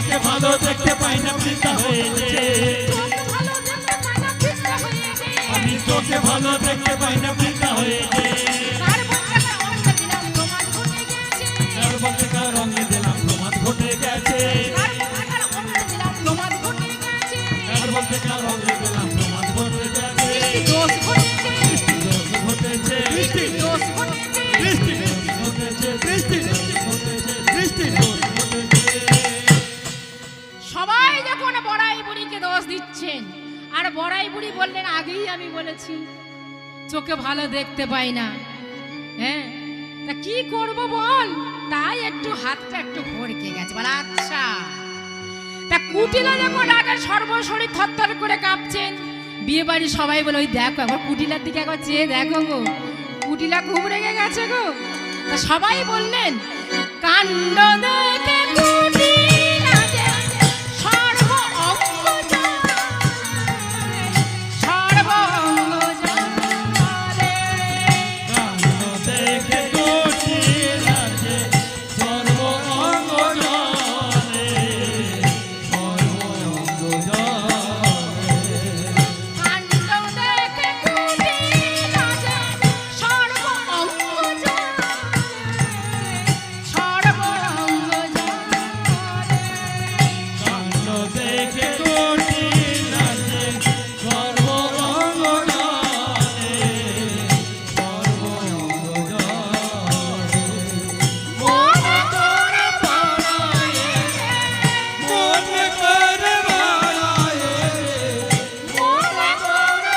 চোখে ভালো দেখতে পাই না বৃদ্ধা হয়েছে, আমি চোখে ভালো দেখতে পাই না বৃদ্ধা হয়েছে। তার বলতে কার রঙে দিলাম প্রমাদ ঘটে গেছে, তার বলতে কার রঙে দিলাম প্রমাদ ঘটে গেছে। দোষ ঘটেছে, বৃষ্টি দোষ ঘটেছে, বৃষ্টি ঘটেছে, বৃষ্টি ঘটেছে, বৃষ্টি ঘটেছে। সবাই যখন বড়াই বুড়িকে দোষ দিচ্ছেন, আর বড়াই বুড়ি বললেন আগেই আমি বলেছি চোখে ভালো দেখতে পাই না, হ্যাঁ তা কি করব বল, তাই একটু হাতটা একটু ভরকে গেছে। বলে আচ্ছা, তা কুটিলা যখন রাগের সর্বশরীর থরথর করে কাঁপছেন, বিয়ে বাড়ি সবাই বলে ওই দেখো একবার কুটিলার দিকে একবার চেয়ে দেখো গো, কুটিলা খুব রেগে গেছে গো। তা সবাই বললেন কাণ্ড দেখে কুটিলা যে সর্ব অঙ্গ সর্ব অঙ্গ জলে। কাণ্ড দেখে কুটিলা যে সর্ব অঙ্গ জ্বলে, সর্ব অঙ্গ জ্বলে। কাণ্ড দেখে কুটিলা যে সর্ব অঙ্গ জলে, সর্ব অঙ্গ জলে। কাণ্ড দেখে কুটিলা যে সর্ব অঙ্গ জ্বলে, সর্ব অঙ্গ জ্বলে। মনে করে পাড়ায়ে, মনে করে বাড়ায়ে, মনে করে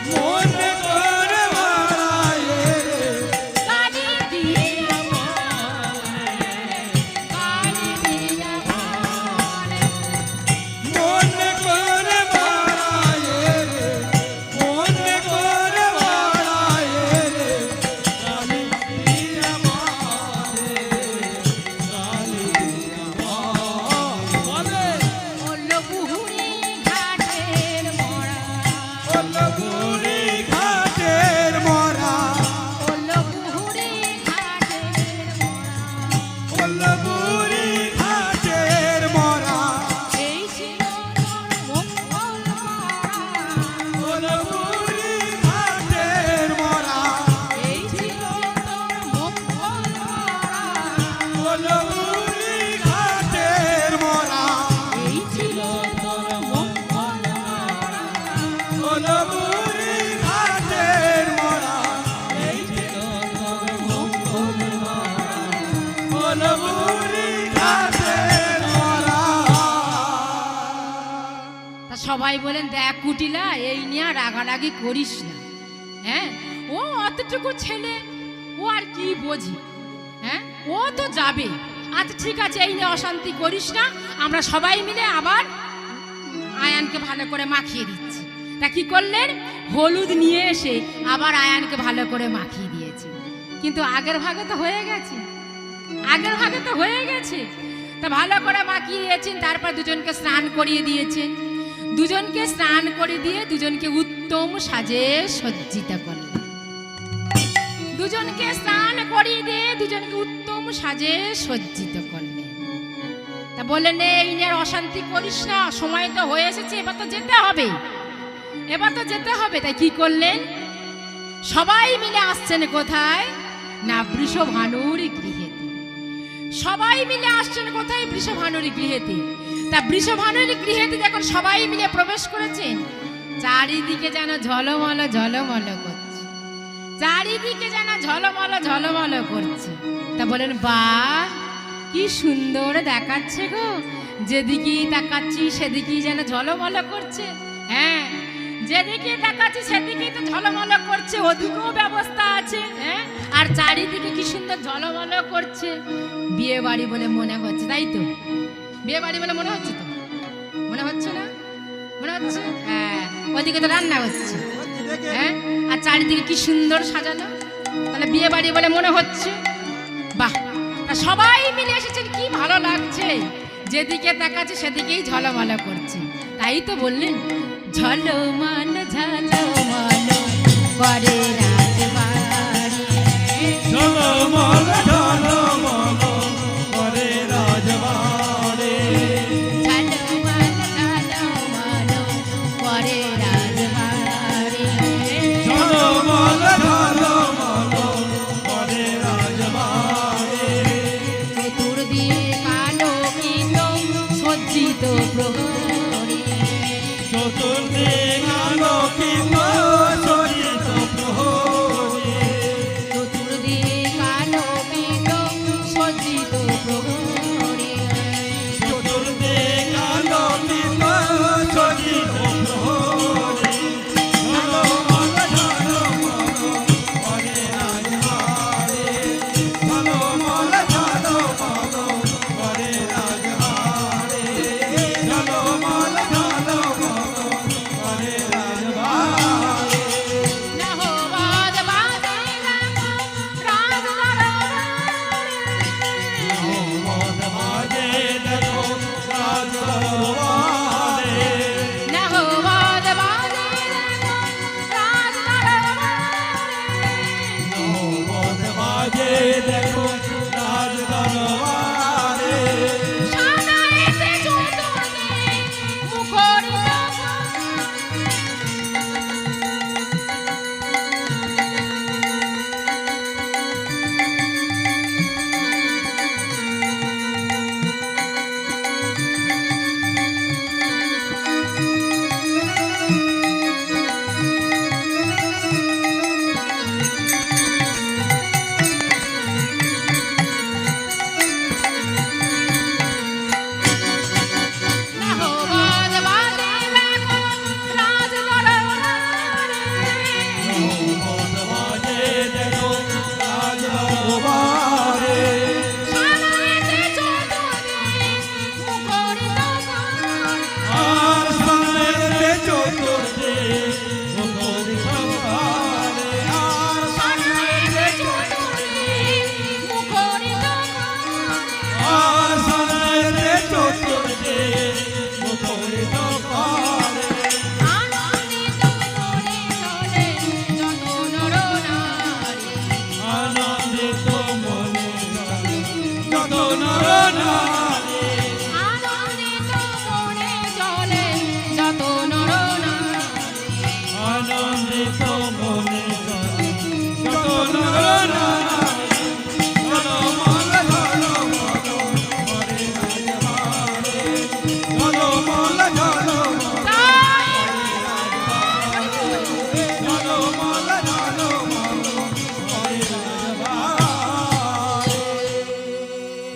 মনে করে বাড়ায়ে। কালি দিয়া কালি দিয়া বলে। মনে করে বাড়ায়ে, মনে করে বাড়ায়ে। কালী দিয়া বলে, কালী দিয়া বলে। ওলো বুহুরি ঘাটের মোড়া, ওলো বুড়ি ঘাটের মরা, ওলো বুহুরি ঘাটের মোড়া। ওলো বুড়ি ঘাটের মরা, এই ছিল তোর মঙ্গল মারা, ওলো বুড়ি ঘাটের মরা, এই ছিল তোর মঙ্গল মারা, ওলো বুড়ি ঘাটের মরা, এই ছিল তোর মঙ্গল মারা। ওলো বুড়ি ঘাটের মরা, এই ছিল তোর মঙ্গল মারা, ওলো বুড়ি ঘাটের মরা। তা সবাই বলেন দেখ কুটিলা এই নিয়ে রাগারাগি করিস না, হ্যাঁ ও অতটুকু ছেলে, ও আর কি বোঝে, হ্যাঁ ও তো যাবে। আচ্ছা ঠিক আছে, এই নিয়ে অশান্তি করিস না, আমরা সবাই মিলে আবার আয়ানকে ভালো করে মাখিয়ে দিচ্ছি। তা কি করলেন, হলুদ নিয়ে এসে আবার আয়ানকে ভালো করে মাখিয়ে দিয়েছে। কিন্তু আগের ভাগে তো হয়ে গেছে, আগের ভাগে তো হয়ে গেছে। তা ভালো করে মাখিয়ে দিয়েছেন, তারপর দুজনকে স্নান করিয়ে দিয়েছেন। দুজনকে স্নান করে দিয়ে দুজনকে উত্তম সাজে সজ্জিত করলেন। দুজনকে স্নান করিয়ে দিয়ে দুজনকে উত্তম সাজে সজ্জিত করলেন। তা বললেন এই নিয়ে আর অশান্তি করিস না, সময় তো হয়ে এসেছে, এবার তো যেতে হবে, এবার তো যেতে হবে। তাই কি করলেন, সবাই মিলে আসছেন কোথায় না বৃষভানুর গৃহেতে। সবাই মিলে আসছেন কোথায়, বৃষভানুর গৃহেতে। তা বৃষভানুর গৃহেতে যখন সবাই মিলে প্রবেশ করেছেন, চারিদিকে যেন ঝলমল ঝলমল করছে, চারিদিকে যেন ঝলমল ঝলমল করছে। তা বলেন বাহ কি সুন্দর দেখাচ্ছে গো, যেদিকেই তাকাচ্ছি সেদিকেই যেন ঝলমল করছে। হ্যাঁ যেদিকে তাকাচ্ছি সেদিকেই তো ঝলমল করছে, ওদিকেও ব্যবস্থা আছে, হ্যাঁ আর চারিদিকে কি সুন্দর ঝলমল করছে। বিয়ে বাড়ি বলে মনে হচ্ছে, তাই তো বিয়ে বাড়ি বলে মনে হচ্ছে, তো মনে হচ্ছে না, মনে হচ্ছে। হ্যাঁ ওদিকে তো রান্না হচ্ছে, হ্যাঁ আর চারিদিকে কি সুন্দর সাজানো, তাহলে বিয়ে বাড়ি বলে মনে হচ্ছে। বাহ, তা সবাই মিলে এসেছেন, কি ভালো লাগছে, যেদিকে তাকাচ্ছে সেদিকেই ঝলমল করছে। তাই তো বললেন ঝলমল ঝলমল করে রাজবাড়ি, ঝলমল ঝলমল করে রাজবাড়ি। চতুর্দিক আলোকিত সজ্জিত প্রহরী চতুর্দিক আলোকিত সজ্জিত প্রহরী চতুর্দিক আলোকিত সজ্জিত প্রহরী চতুর্দিক আলোকিত সজ্জিত প্রহরী ঝলমল ঝলমল করে রাজহারে ঝলমল ঝলমল করে রাজহারে ঝলমল ঝলমল করে রাজহারে নহবত বাজে দেখো রাজ মোহম্মদ বাজে দেখো রাজ দরবারে নহবত বাজে দেখো রাজ মোহম্মদ বাজে দেখো রাজ দরবারে সাজাইতে চতুর্দিক মুখরিত নহবত বাজে দেখো রাজ দরবারে মোহম্মদ বাজে দেখো রাজ দরবারে সাজাইতে চতুর্দিক মুখরিত আর সামনে চতুর্দিক মুখরিত করে আর সাজাইতে চতুর্দিক মুখরিত আর সামনে চতুর্দিক মুখরিত করে আনন্দিত মনে চলে যত নর নারী আনন্দিত মনে যত নর নারী আনন্দিত মনে চলে যত নর নারী আনন্দিত মনে যত নর নারী ঝলমল ঝলমল করে রাজহারে ঝলমল ঝলমল তাই ঝলমল ঝলমল করে রাজহারে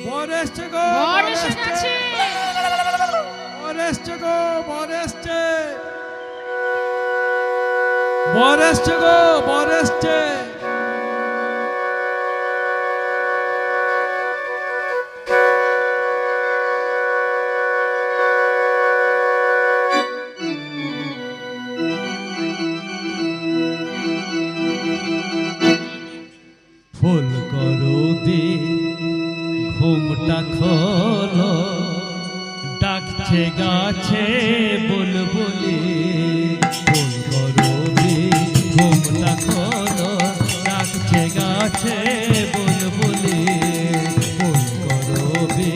বর এসছে গো বর এসে গেছে বর এসছে গো বর এসছে বর এসছে গো বর এসছে ফুল করো দে ঘুমটা খোলো ডাকছে গাছে বুলবুলি ফুল করো দে ঘুমটা খোলো ডাকছে গাছে বুলবুলি ফুল করো দে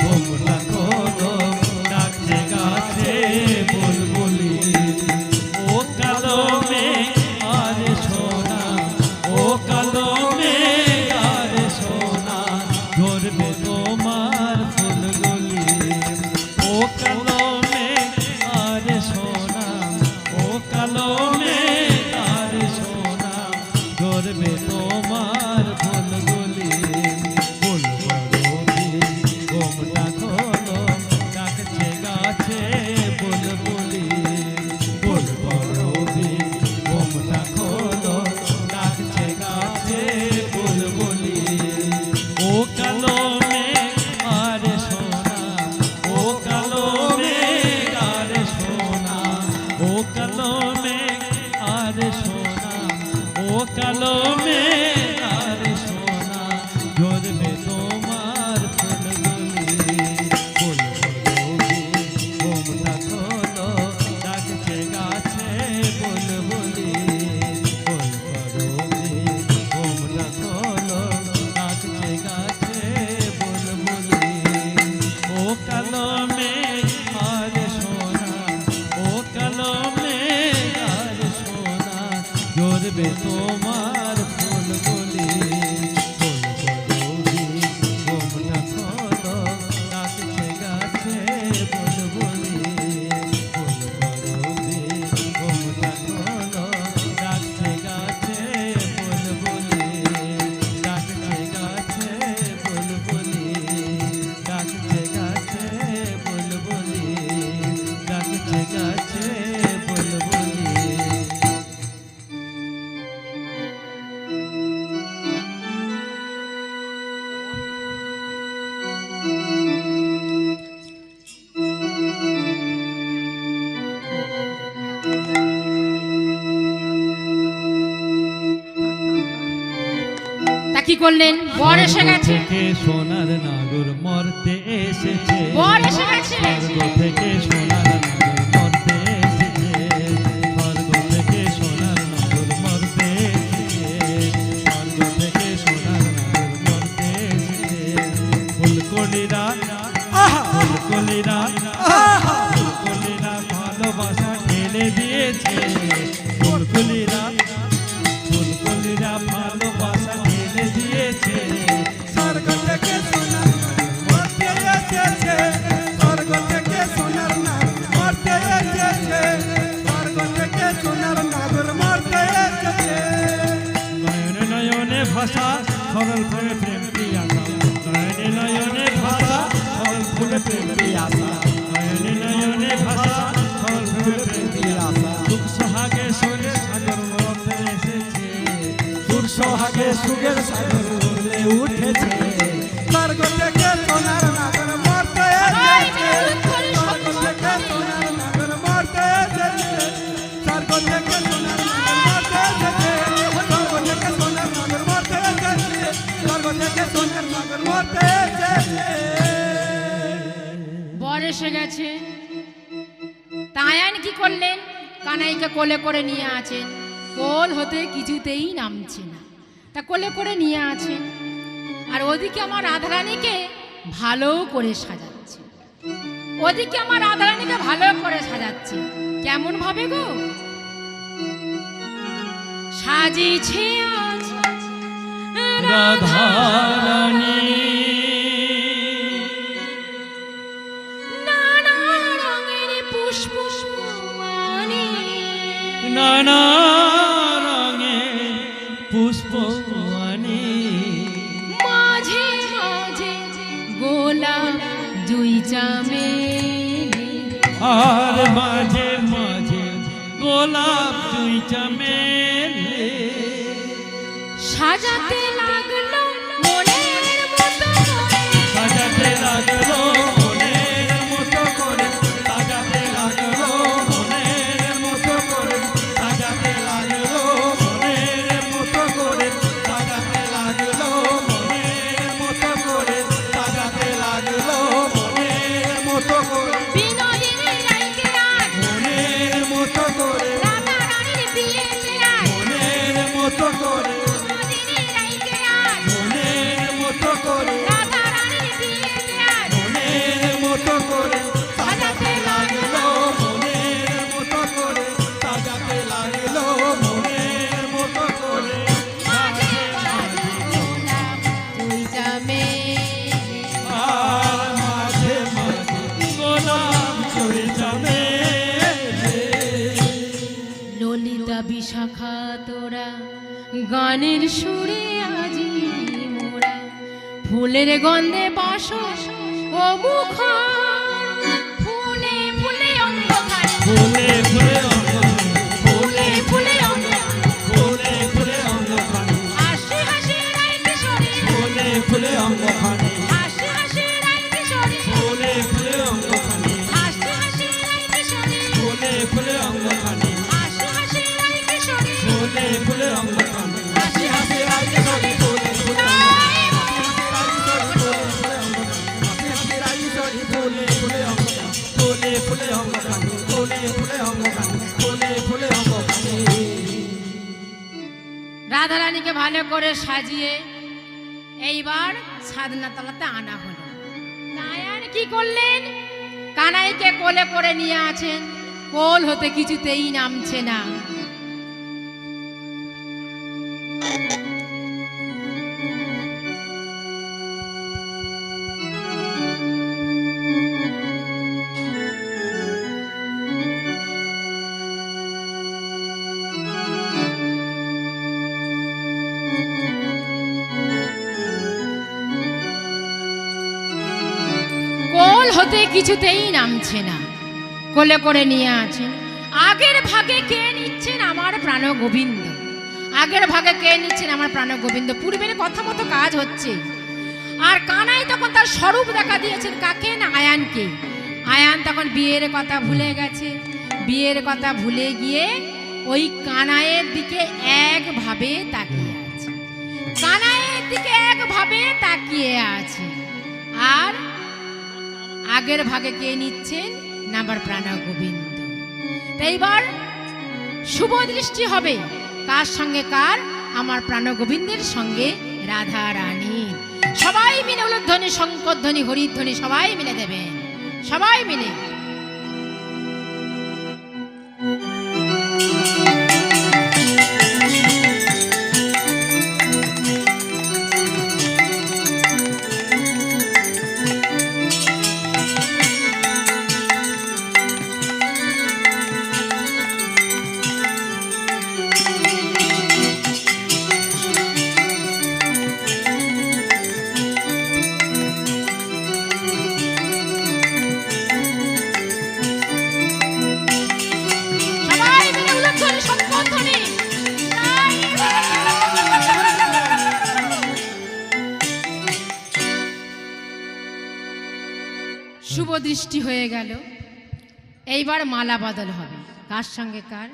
ঘুমটা খোলো ডাকছে গাছে বুলবুলি ও কালমে আর সোনা ও কালমে আর সোনা ধরবে তোমার ফুলগুলি ও কালমে আর সোনা ও কালমে আর সোনা ধরবে তোমার ফুলগুলি ফুল করবি করলেন? বর এসে গেছে, থেকে সোনার নাগর মরতে এসেছে, বর এসে গেছে। স্বর্গ থেকে সোনার নাগর মরতে এসেছে, স্বর্গ থেকে সোনার নাগর মরতে এসেছে, স্বর্গ থেকে সোনার নাগর মরতে এসেছে। ফুলকলিরা ফুলকলিরা ফুলকলিরা ভালোবাসা ঢেলে দিয়েছে, ফুলকলিরা ফুলকলিরা ভালোবাসা ঢেলে দিয়েছে। স্বর্গ থেকে সোনার মরতে এসেছে, স্বর্গ থেকে সোনার নাগর মরতে এসেছে, স্বর্গ থেকে সোনার নাগর মরতে এসেছে। নয়নে নয়নে ভাষা সরল ফুলে প্রেম পিয়াসা, নয়নে নয়নে ভাষা সরল ফুলে প্রেম পিয়াসা, নয়নে নয়নে ভাষা সরল ফুলে প্রেম পিয়াসা। সুখ সোহাগে সুরের সাগর মরতে এসেছে, সুখ সোহাগে সুখের সাগর উঠলে উঠেছে। স্বর্গ থেকে সোনার নাগর মরতে এসেছে, স্বর্গ থেকে সোনার নাগর মরতে এসেছে, স্বর্গ থেকে সোনার নাগর মরতে এসেছে, স্বর্গ থেকে সোনার নাগর মরতে এসেছে, স্বর্গ থেকে সোনার নাগর মরতে এসেছে। বর এসে গেছে। তায়ান কি করলেন? কানাইকে কোলে করে নিয়ে আছেন, কোল হতে কিছুতেই নামছে না, তা কোলে করে নিয়ে আছেন। আর ওদিকে আমার রাধারানীকে ভালো করে সাজাচ্ছে, ওদিকে আমার রাধারানীকে ভালো করে সাজাচ্ছে। কেমন ভাবে গো? সাজিছে আজ রাধারানী নানা রঙের পুষ্প মানে নানা রঙে পুষ্প আনি, মাঝে মাঝে গোলাপ দুই চামেলি, আর মাঝে মাঝে গোলাপ দুই চামেলি। সাজাতে লাগলো মনের মতো করে, সাজাতে লাগলো মনের মতো করে, সাজাতে লাগলো মনের মতো করে, সাজাতে লাগলো মনের মতো করে, সাজাতে লাগলো মনের মতো করে, সাজাতে লাগলো মনের মতো করে, বিনোদিনী রাইকে আজ মনের মতো করে, রাধা রানীর বিয়েতে আজ, মনের মতো করে, বিনোদিনী রাইকে আজ মনের মতো করে, রাধা রানীর বিয়েতে আজ, মনের মতো করে, সাজাতে লাগলো মনের মতো করে, সাজাতে লাগলো মনের মতো করে। মাঝে মাঝে গোলাপ দুই চামেলি, আর মাঝে মাঝে গোলাপ চড়ে যাবে। ললিতা বিশাখা তোরা গানের সুরে আজি মোরা, ফুলের গন্ধে বাসর ও মুখ, ফুলে ফুলে অন্ধকারে, ফুলে ফুলে অঙ্গখানি, ফুলে ফুলে অন্ধকারে, ফুলে ফুলে অঙ্গখানি, হাসি হাসি রাই কিশোরী, ফুলে ফুলে অঙ্গখানি, হাসি হাসি রাই কিশোরী, ফুলে ফুলে অঙ্গখানি, হাসি হাসি রাই কিশোরী, ফুলে ফুলে অঙ্গখানি, হাসি হাসি রাই কিশোরী, ফুলে ফুলে অঙ্গখানি। হাসি হাসি রাই কিশোরী, ফুলে ফুলে অঙ্গখানি, ফুলে ফুলে অঙ্গখানি, ফুলে ফুলে অঙ্গখানি, ফুলে ফুলে অঙ্গখানি। রাধারানীকে ভালো করে সাজিয়ে এইবার সাধনাতলাতে আনা হলো। নায়ার কি করলেন? কানাইকে কোলে করে নিয়ে আছেন, কোল হতে কিছুতেই নামছে না। কোল হতে কিছুতেই নামছে না, কোলে করে নিয়ে আছেন। আগের ভাগে কে নিচ্ছেন? আমার প্রাণ গোবিন্দ। আগের ভাগে কে নিচ্ছেন? আমার প্রাণ গোবিন্দ। পূর্বের কথা মতো কাজ হচ্ছে। আর কানাই তখন তার স্বরূপ দেখা দিয়েছেন কাকে? না আয়ানকে। আয়ান তখন বিয়ের কথা ভুলে গেছে। বিয়ের কথা ভুলে গিয়ে ওই কানাইয়ের দিকে একভাবে তাকিয়ে আছে। কানাইয়ের একদিকে একভাবে তাকিয়ে আছে। আর আগের ভাগে কে নিচ্ছেন না আমার প্রাণ গোবিন্দ। তাই এবার শুভ দৃষ্টি হবে কার সঙ্গে কার, আমার প্রাণ গোবিন্দের সঙ্গে রাধা রানী। সবাই মিলে উলুধ্বনি, শঙ্করধ্বনি, হরিধ্বনি সবাই মিলে দেবেন, সবাই মিলে। শুভ দৃষ্টি হয়ে গেল। এইবার মালা বদল হবে কার সঙ্গে কার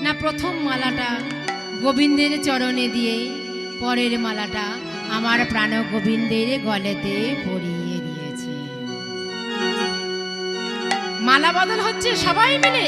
না, প্রথম মালাটা গোবিন্দের চরণে দিয়ে পরের মালাটা আমার প্রাণ গোবিন্দের গলেতে পরিয়ে দিয়েছে। মালা বদল হচ্ছে সবাই মিলে।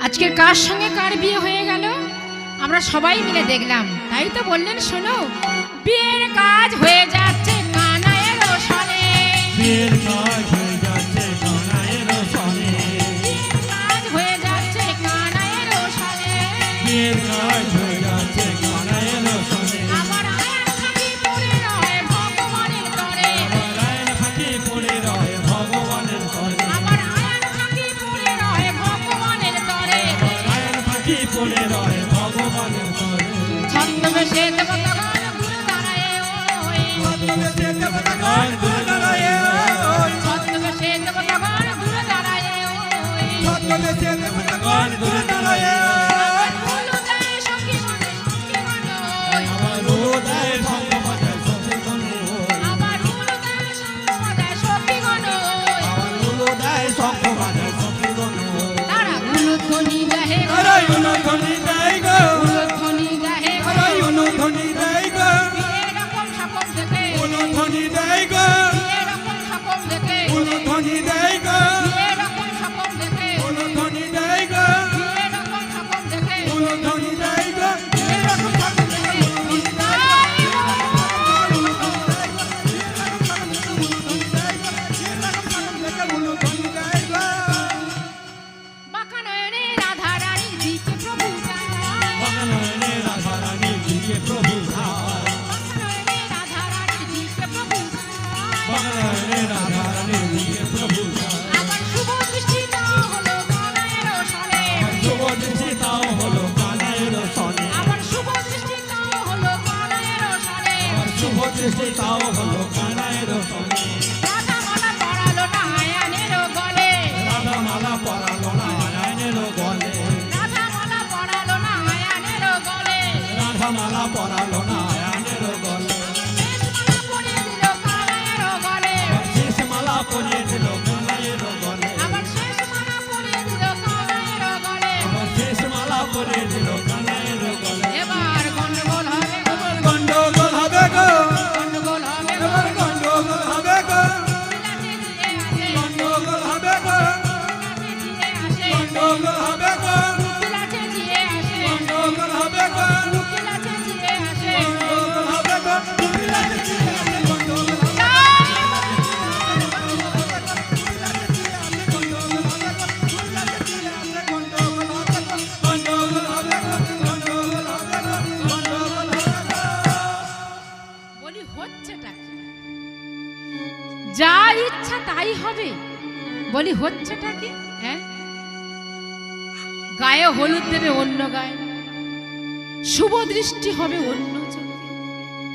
আজকের কার সঙ্গে কার বিয়ে হয়ে গেল আমরা সবাই মিলে দেখলাম। তাই তো বললেন শোনো, বিয়ের কাজ হয়ে যাচ্ছে কানাইয়ের সনে, বিয়ের কাজ হয়ে যাচ্ছে কানাইয়ের সনে, কাজ হয়ে যাচ্ছে কানাইয়ের সনে, বিয়ের কাজ হয়ে যাচ্ছে কানাইয়ের সনে। আমার আয়ার থাকি পড়ে রয় ভগবানের তরে, আমার আয়ার থাকি পড়ে রয় ভগবানের তরে, আমার আয়ার থাকি পড়ে রয় ভগবানের তরে, আয়ার থাকি পড়ে রয় ভগবানের তরে। ছদ্মবেশে দেবতাগণ ঘুরে দাঁড়ায় ওই, ছদ্মবেশে দেবতাগণ ঘুরে দাঁড়ায় ওই, ছদ্মবেশে দেবতাগণ ঘুরে দাঁড়ায় ওই, ছদ্মবেশে দেবতাগণ ঘুরে দাঁড়ায় ওই। হলুদায় সখী মনে সখী মনে ওই, আমার হৃদয়ে শঙ্খ বাজায় সখীগণ ওই, আমার হলুদায় সঙ্গমাদায় সখীগণ ওই, আমার হৃদয়ে শঙ্খ বাজায় সখীগণ ওই। তারা উলুধ্বনি গাহে গো, আরে উলুধ্বনি দেয় গো, উলুধ্বনি গাহে গো, আরে উলুধ্বনি দেয় গো, বিয়ের রকম স্বপন থেকে, উলুধ্বনি দেয় গো, বিয়ের তাও হলো কানাইয়ের সনে রাধা মালা পরালো না আয়ানের গলে রাধা মালা পরালো না আয়ানের গলে রাধা মালা পরালো না আয়ানের গলে রাধা মালা পরালো না আয়ানের গলে শেষ মালা পরিয়ে দিল কানাইয়ের গলে আবার শেষ মালা পরিয়ে দিল কানাইয়ের গলে আবার শেষ মালা পরিয়ে দিল কানাইয়ের গলে আবার শেষ মালা পরিয়ে দিল কানাইয়ের গলে এবার গন্ডগোল হবে গো, এবার গন্ডগোল হবে গো গন্ডগোল হবে গো। এবার গন্ডগোল হবে গো বিলাসে দিয়ে আসে, গন্ডগোল হবে গো বিলাসে দিয়ে আসে, গন্ডগোল হবে গো বিলাসে দিয়ে আসে, গন্ডগোল হবে গো বিলাসে দিয়ে আসে। গন্ডগোল হবে গো তুমি লাগে দিয়ে আসে গন্ডগোল হবে বলি হচ্ছেটা কি? যা ইচ্ছা তাই হবে। বলি হচ্ছেটা কি? হ্যাঁ, গায়ে হলুদ দেবে অন্য গায়ে, শুভ দৃষ্টি হবে অন্য চোখে,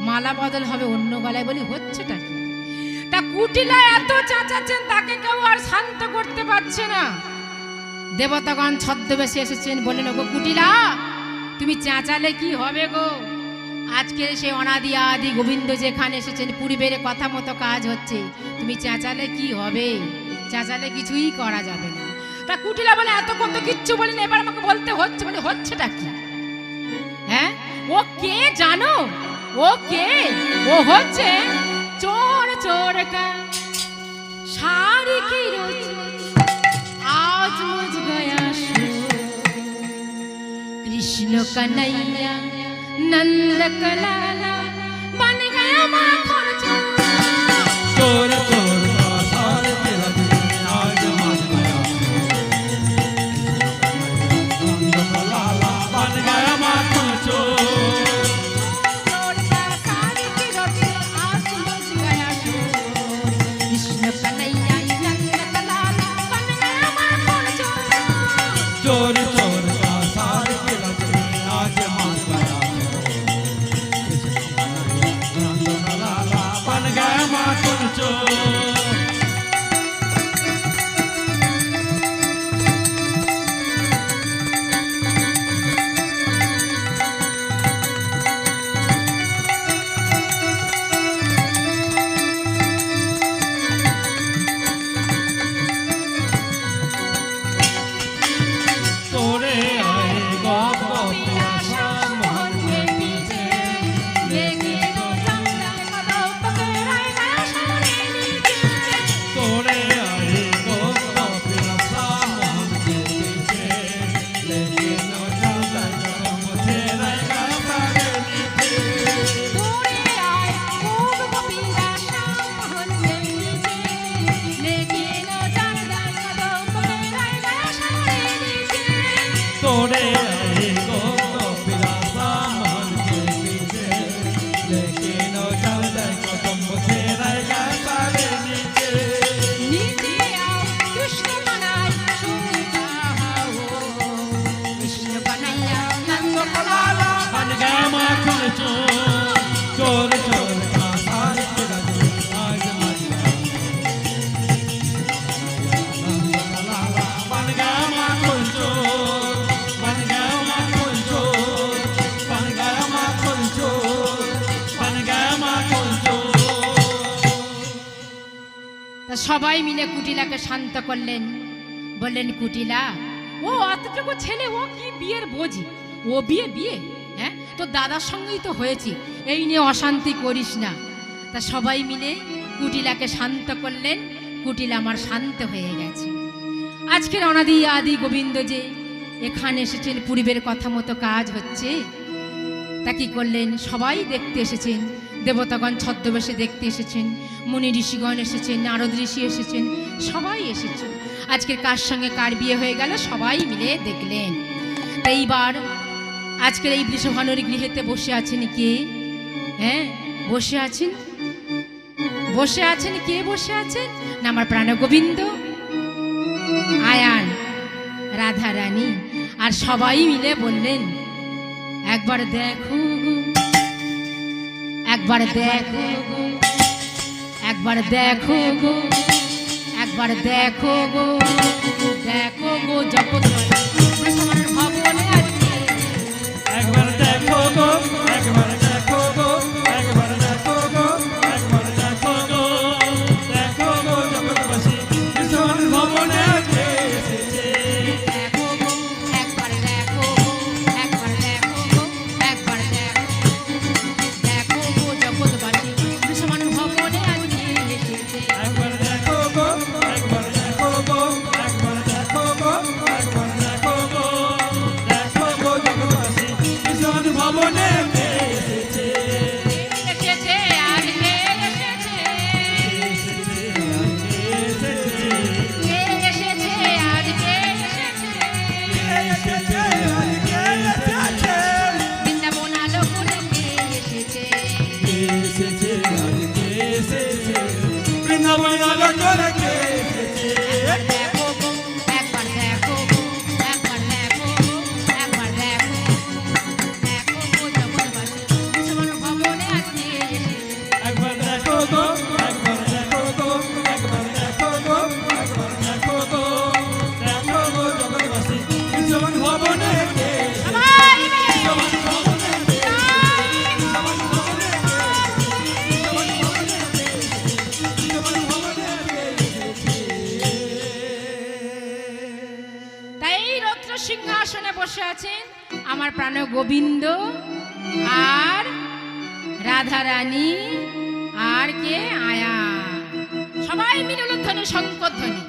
মালা বদল হবে অন্য গলায়। বলি হচ্ছেটা কি? তা কুটিলা এত চাচাচ্ছেন, তাকে কেউ আর শান্ত করতে পারছে না। দেবতাগণ ছদ্মবেশে এসেছেন, বলেন গো কুটিলা, তুমি চেঁচালে কি হবে গো? আজকে সে অনাদি আদি গোবিন্দ যেখানে এসেছেন, পূর্বের কথা মতো কাজ হচ্ছে, তুমি চেঁচালে কি হবে? চেঁচালে কিছুই করা যাবে না। তা কুটিলা বলে এত কত কিচ্ছু বলিনি, এবার আমাকে বলতে হচ্ছে। বলে হচ্ছেটা কি? হ্যাঁ, ও কে জানো? ও কে? ও হচ্ছে চোর চোর কা শাড়ি কি রোজ आज मुझ गया कृष्ण कन्हैया नंद कलाला बन गया माखन चोर। चोर चोर का सार तेरा दिल आज मान गया लाला बन गया माखन चोर चोर का सारी की रोटी आज मुझ गया चोर। कृष्ण कन्हैया नंद कलाला बन गया माखन चोर। चोर चोर का सार तेरा दिल आज मान गया लाला बन गया माखन चोर। तोरे आएगा गोपिया श्याम मोहन के पीछे लेके लो जंगल कदम पकड़ाएगा सामने नीचे। तोरे आएगा गोपिया श्याम मोहन के पीछे लेके लो जंगल कदम तेरा सारे नीचे। तोरे आए खूब गोपिया श्याम मोहन के पीछे लेके लो जंगल कदम पकड़ाएगा सामने नीचे। तोरे आएगा गोपिया श्याम मोहन के पीछे लेके लो जंगल कदम तेरा सारे नीचे। नीचे आओ कृष्ण बनाए शोभा हो, कृष्ण बनैया नंद कलाला बन गया माखन चोर। चोर चोर का सार तेरा दिल आज मान गया लाला बन गया माखन चोर। बन गया माखन चोर। बन गया माखन चोर। बन गया माखन चोर। তা সবাই মিলে কুটিলাকে শান্ত করলেন, বললেন কুটিলা, ও অতটুকু ছেলে, ও কি বিয়ের বোঝি? ও বিয়ে বিয়ে? হ্যাঁ, তো দাদার সঙ্গেই তো হয়েছে, এই নিয়ে অশান্তি করিস না। তা সবাই মিলে কুটিলাকে শান্ত করলেন। কুটিলা আমার শান্ত হয়ে গেছে। আজকের অনাদি আদি গোবিন্দ যে এখানে এসেছেন, পূর্বের কথা মতো কাজ হচ্ছে, তা কি করলেন? সবাই দেখতে এসেছেন, দেবতাগণ ছদ্মবেশে দেখতে এসেছেন, মুনি ঋষিগণ এসেছেন, নারদ ঋষি এসেছেন, সবাই এসেছেন। আজকের কার সঙ্গে কার বিয়ে হয়ে গেল সবাই মিলে দেখলেন। এইবার আজকের এই বৃষভানুর গৃহেতে বসে আছেন কে? হ্যাঁ, বসে আছেন, বসে আছেন কে? বসে আছেন না আমার প্রাণ গোবিন্দ, আয়ান, রাধা রানী। আর সবাই মিলে বললেন, একবার দেখো, একবার দেখো গো, একবার দেখো গো, একবার দেখো গো, দেখো গো জগৎবাসী সমান ভবনে আজকে একবার দেখো গো, একবার দেখো গো, একবার দেখো গো, একবার দেখো গো, দেখো গো জগৎবাসী বিশ্বমান ভবনে আজকে এসেছে। দেখো গো, একবার দেখো গো, একবার দেখো গো, একবার দেখো, দেখো গো জগৎবাসী সমান ভবনে আজকে এসেছে। একবার দেখো গো, একবার দেখো গো, একবার দেখো গো, একবার দেখো গো, দেখো গো জগৎবাসী বিশ্বমান ভবনে আজকে এসেছে। এসেছে আজকে এসেছে, কে এসেছে আজকে এসেছে, বৃন্দাবন আলো করে কে এসেছে। এসেছে আজকে এসেছে, বৃন্দাবন আলো করে কে এসেছে। দেখো গো, একবার দেখো গো, একবার দেখো গো, একবার দেখো, দেখো গো জগৎবাসী সমান ভবনে আজকে এসেছে। একবার দেখো গো, একবার দেখো গো, একবার দেখো গো, একবার দেখো গো, দেখো গো জগৎবাসী বিশ্বমান ভবনে কে এসেছে। সবাই মিলে বিশ্বমান ভবনে কে এসেছে। বিশ্বমান ভবনে কে এসেছে। বিশ্বমান ভবনে কে এসেছে। তাই এই রত্ন সিংহাসনে বসে আছেন আমার প্রাণ গোবিন্দ আর রাধা রানী আর কে আয়া, সবাই মিলে উলুধ্বনি শঙ্করধ্বনি।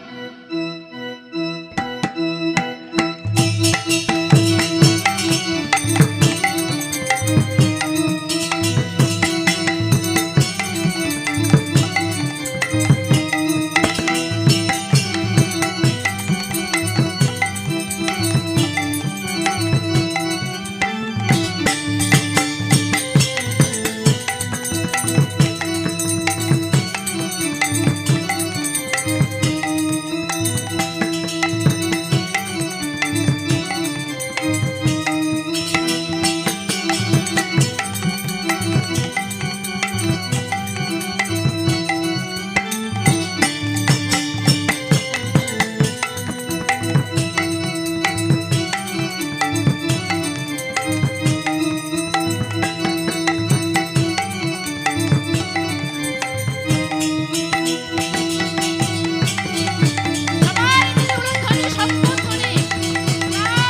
সবাই মিলে উলুধ্বনি শঙ্করধ্বনি।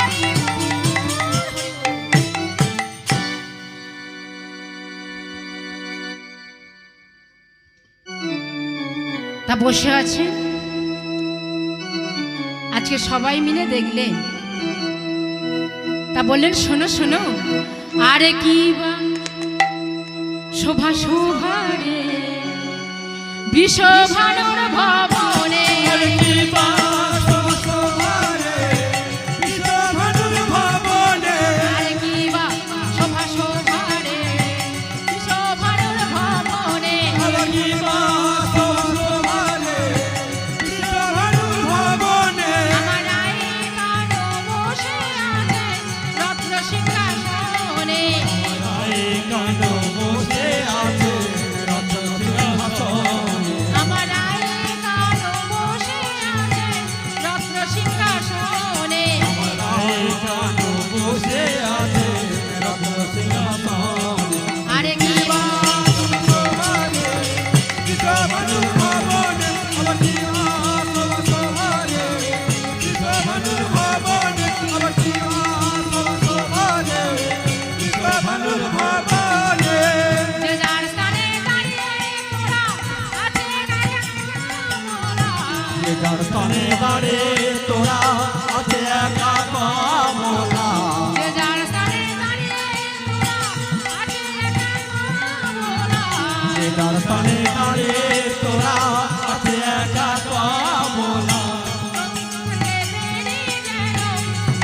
হরি বল। তা বসে আছেন আজকে সবাই মিলে দেখলেন, তা বললেন শোনো শোনো, আরে কি বা শোভা শোভা রে বিশ্বভানুর ভবনে, আরে কি বা শোভা শোভা রে বিশ্বভানুর ভবনে। আরে কি বা শোভা শোভা রে বিশ্বভানুর ভবনে, আরে কি বা শোভা শোভা রে বিশ্বভানুর ভবনে। আমার আই কানো বসে আছে রত্ন সিংহাসনে, রায়ে কানো বসে আছে রত্ন সিংহাসনে। আমার আই কানো বসে আছে রত্ন সিংহাসনে। রায়ে কানো বসে আছে রত্ন সিংহাসনে। আরে কি বা শোভা রে বিশ্বভানুর ভবনে। আবার কি বা শোভা শোভা রে বিশ্বভানুর ভবনে। আবার কি বা শোভা শোভা রে বিশ্বভানুর ভবনে। যে যার স্থানে দাঁড়িয়ে তোরা আছে গায়ে কামনা, যে যার স্থানে দাঁড়িয়ে তোরা আছে একা কমলা। যে যার স্থানে দাঁড়িয়ে তোরা আছে কামনা, যে যার স্থানে দাঁড়িয়ে তোরা আছে একা কমলা।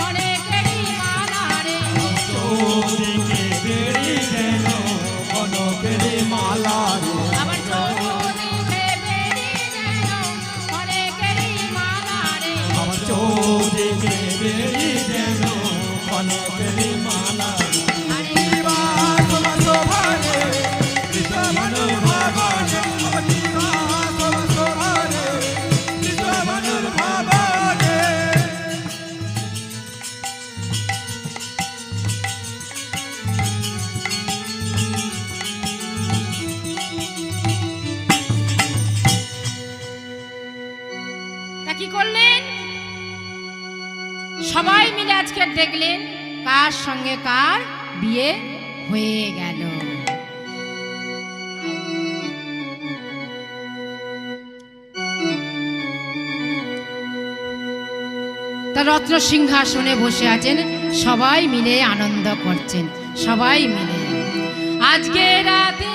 অনেকেরই মালা রে, চৌদিকে বেড়ি যেন কনকের মালা রে। আবার চৌদিকে বেরিয়ে যেন অনেকেরই মালা রে। আমার চৌদিকে বেড়ি যেন কনকের মালা রে। আরে কি বা শোভা শোভা রে সবাই মিলে আজকে দেখলেন কার সঙ্গে কার বিয়ে হয়ে গেল। তা রত্ন সিংহাসনে বসে আছেন, সবাই মিলে আনন্দ করছেন, সবাই মিলে। আজকে রাতে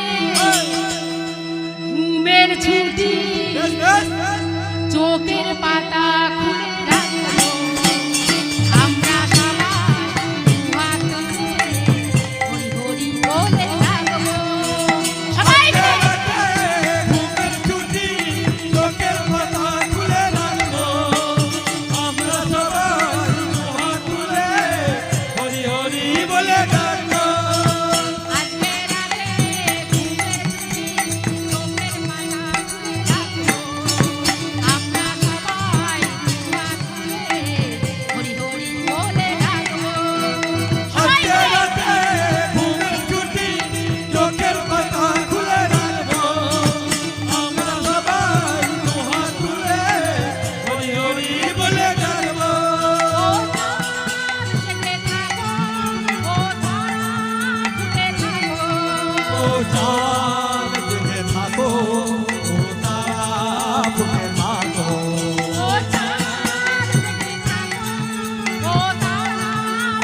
ঘুমের ছুটি, চোখের পাতা খুলে রাখবো, আমরা সবাই দুহাত তুলে হরি হরি বলে থাকবো। সবাই মিলে ঘুমের ছুটি, চোখের পাতা খুলে রাখবো, আমরা সবাই দুহাত তুলে হরি হরি বলে ডাকবো। আজকে রাতে ঘুমের ছুটি, চোখের পাতা খুলে রাখবো, আমরা সবাই দুহাত তুলে হরি হরি বলে ডাকবো। সবাই আজকে মিলে রাতে ঘুমের ছুটি, চোখের পাতা খুলে রাখবো, আমরা সবাই দুহাত তুলে হরি হরি বলে ডাকবো। ও চাঁদ জেগে থাকো, ও তারা ফুটে থাকো, ও চাঁদ জেগে থাকো, ও তারা ফুটে থাকো। ও চাঁদ জেগে থাকো, ও তারা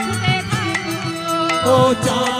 ফুটে থাকো। ও চাঁদ